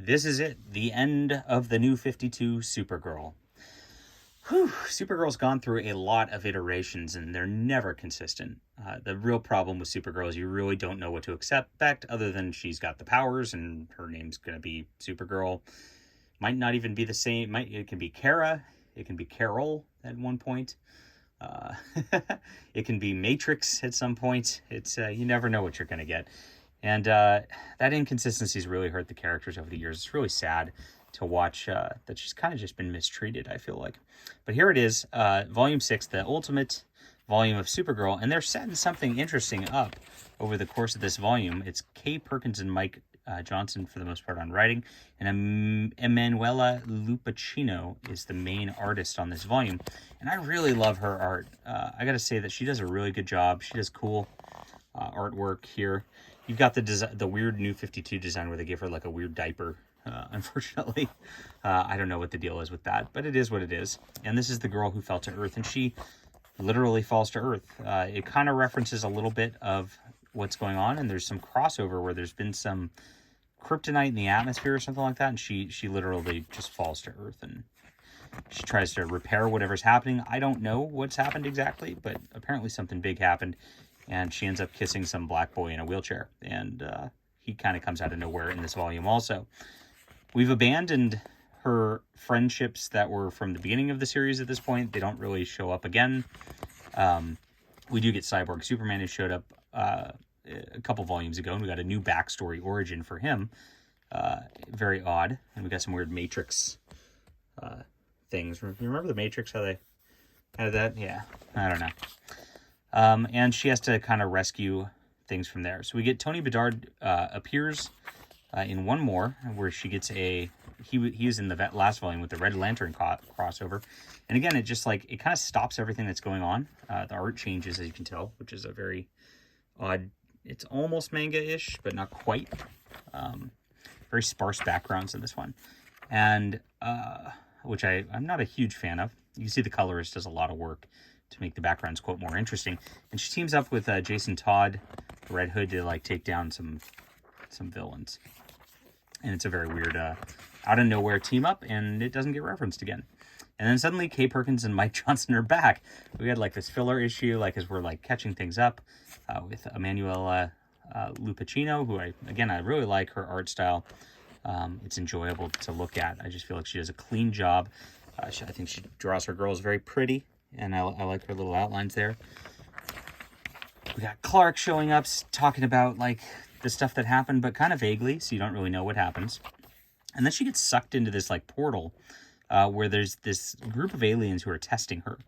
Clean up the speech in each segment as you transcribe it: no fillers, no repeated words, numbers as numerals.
This is it. The end of the New 52 Supergirl. Whew, Supergirl's gone through a lot of iterations and they're never consistent. The real problem with Supergirl is you really don't know what to expect other than she's got the powers and her name's going to be Supergirl. Might not even be the same. It can be Kara. It can be Carol at one point. It can be Matrix at some point. It's you never know what you're going to get. And that inconsistency's really hurt the characters over the years. It's really sad to watch that she's kind of just been mistreated, I feel like. But here it is, Volume 6, the ultimate volume of Supergirl. And they're setting something interesting up over the course of this volume. It's Kay Perkins and Mike Johnson, for the most part, on writing. And Emanuela Lupacchino is the main artist on this volume. And I really love her art. I got to say that she does a really good job. She does cool artwork here. You've got the weird New 52 design where they give her like a weird diaper. Unfortunately, I don't know what the deal is with that, but it is what it is. And this is the girl who fell to Earth, and she literally falls to Earth. It kind of references a little bit of what's going on, and there's some crossover where there's been some kryptonite in the atmosphere or something like that, and she literally just falls to Earth, and she tries to repair whatever's happening. I don't know what's happened exactly, but apparently something big happened. And she ends up kissing some black boy in a wheelchair. And he kind of comes out of nowhere in this volume also. We've abandoned her friendships that were from the beginning of the series at this point. They don't really show up again. We do get Cyborg Superman, who showed up a couple volumes ago. And we got a new backstory origin for him. Very odd. And we got some weird Matrix things. You remember the Matrix, how they had that? Yeah, I don't know. And she has to kind of rescue things from there. So we get Tony Bedard appears in one more, where she gets he is in the last volume with the Red Lantern crossover. And again, it just like, it kind of stops everything that's going on. The art changes, as you can tell, which is a very odd, it's almost manga-ish, but not quite. Very sparse backgrounds in this one. And, which I'm not a huge fan of. You see the colorist does a lot of work to make the backgrounds, quote, more interesting. And she teams up with Jason Todd, Red Hood, to like take down some villains. And it's a very weird out of nowhere team up, and it doesn't get referenced again. And then suddenly Kay Perkins and Mike Johnson are back. We had like this filler issue, like as we're like catching things up with Emanuela Lupacchino, who I really like her art style. It's enjoyable to look at. I just feel like she does a clean job. I think she draws her girls very pretty. And I like her little outlines there. We got Clark showing up, talking about, like, the stuff that happened, but kind of vaguely, so you don't really know what happens. And then she gets sucked into this, like, portal where there's this group of aliens who are testing her.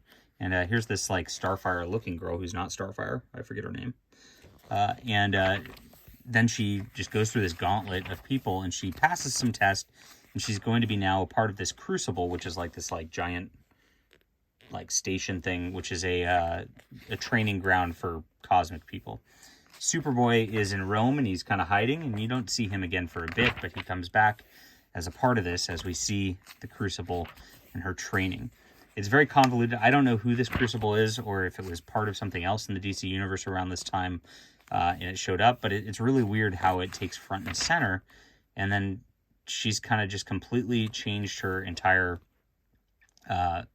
And here's this, like, Starfire-looking girl who's not Starfire. I forget her name. Then she just goes through this gauntlet of people, and she passes some tests, and she's going to be now a part of this Crucible, which is, like, this, like, giant like station thing, which is a training ground for cosmic people. Superboy is in Rome, and he's kind of hiding, and you don't see him again for a bit, but he comes back as a part of this as we see the Crucible and her training. It's very convoluted. I don't know who this Crucible is, or if it was part of something else in the DC universe around this time, and it showed up, but it's really weird how it takes front and center, and then she's kind of just completely changed her entire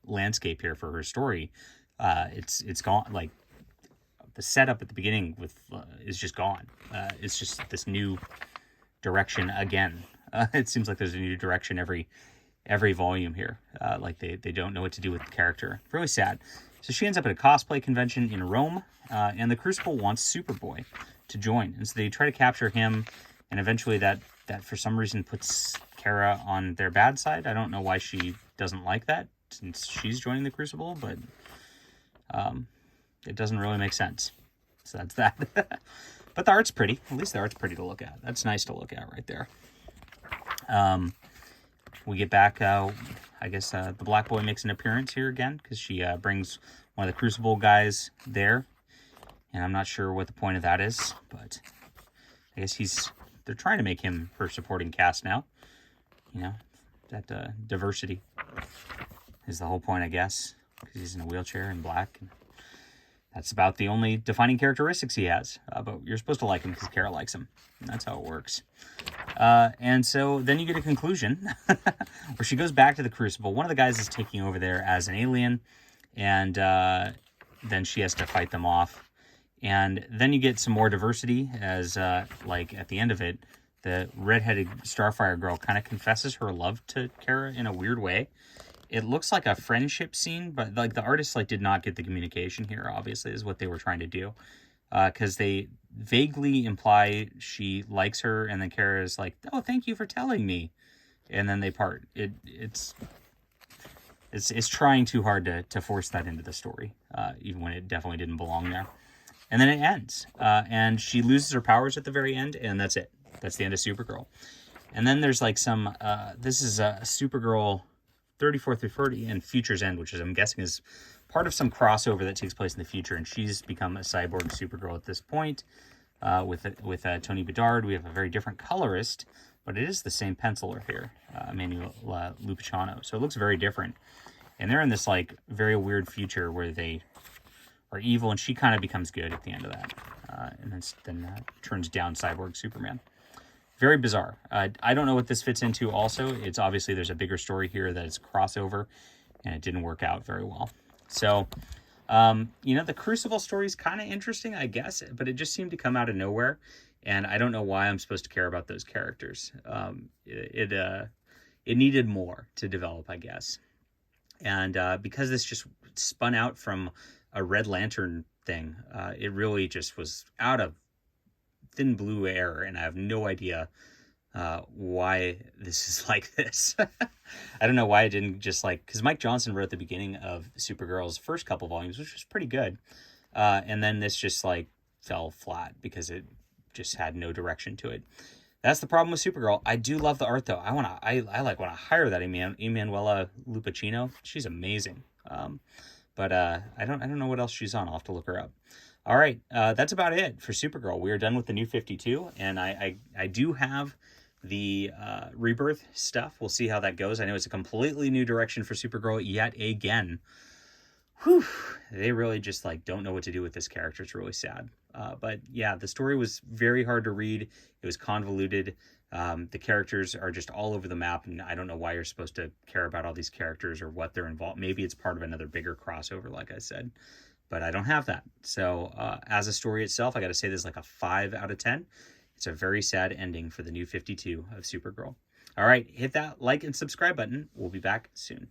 landscape here for her story. It's gone. Like the setup at the beginning is just gone. It's just this new direction again. It seems like there's a new direction every volume here. Like they don't know what to do with the character. Really sad. So she ends up at a cosplay convention in Rome, and the Crucible wants Superboy to join, and so they try to capture him, and eventually that for some reason puts Kara on their bad side. I don't know why she doesn't like that, since she's joining the Crucible, but it doesn't really make sense. So that's that. But the art's pretty. At least the art's pretty to look at. That's nice to look at right there. We get back, I guess the Black Boy makes an appearance here again, because she brings one of the Crucible guys there. And I'm not sure what the point of that is, but I guess they're trying to make him her supporting cast now. You know, that diversity is the whole point, I guess, because he's in a wheelchair and black. And That's about the only defining characteristics he has. But you're supposed to like him because Kara likes him. And that's how it works. And so then you get a conclusion where she goes back to the Crucible. One of the guys is taking over there as an alien. And then she has to fight them off. And then you get some more diversity as, like, at the end of it, the redheaded Starfire girl kind of confesses her love to Kara in a weird way. It looks like a friendship scene, but like the artists like did not get the communication here, obviously, is what they were trying to do. Because they vaguely imply she likes her, and then Kara is like, oh, thank you for telling me. And then they part. It's trying too hard to force that into the story, even when it definitely didn't belong there. And then it ends. And she loses her powers at the very end, and that's it. That's the end of Supergirl. And then there's like some, this is a Supergirl 34 through 30 and Future's End, which is, I'm guessing, is part of some crossover that takes place in the future, and she's become a cyborg Supergirl at this point. With Tony Bedard, we have a very different colorist, but it is the same penciler here, Emmanuel Lupicciano. So it looks very different, and they're in this like very weird future where they are evil, and she kind of becomes good at the end of that, and then turns down cyborg Superman. Very bizarre. I don't know what this fits into also. It's obviously there's a bigger story here that is crossover, and it didn't work out very well. So, the Crucible story is kind of interesting, I guess, but it just seemed to come out of nowhere, and I don't know why I'm supposed to care about those characters. It needed more to develop, I guess. And because this just spun out from a Red Lantern thing, it really just was out of thin blue air, and I have no idea why this is like this. I don't know why I didn't just because Mike Johnson wrote the beginning of Supergirl's first couple volumes, which was pretty good, and then this just fell flat because it just had no direction to it. That's the problem with Supergirl. I do love the art though. I want to hire that Emanuela Lupacchino. She's amazing. But I don't know what else she's on. I'll have to look her up. All right, that's about it for Supergirl. We are done with the new 52, and I do have the Rebirth stuff. We'll see how that goes. I know it's a completely new direction for Supergirl yet again. Whew, they really just don't know what to do with this character. It's really sad. But yeah, the story was very hard to read. It was convoluted. The characters are just all over the map, and I don't know why you're supposed to care about all these characters or what they're involved. Maybe it's part of another bigger crossover, like I said. But I don't have that. So as a story itself, I got to say this is a 5 out of 10. It's a very sad ending for the new 52 of Supergirl. All right, hit that like and subscribe button. We'll be back soon.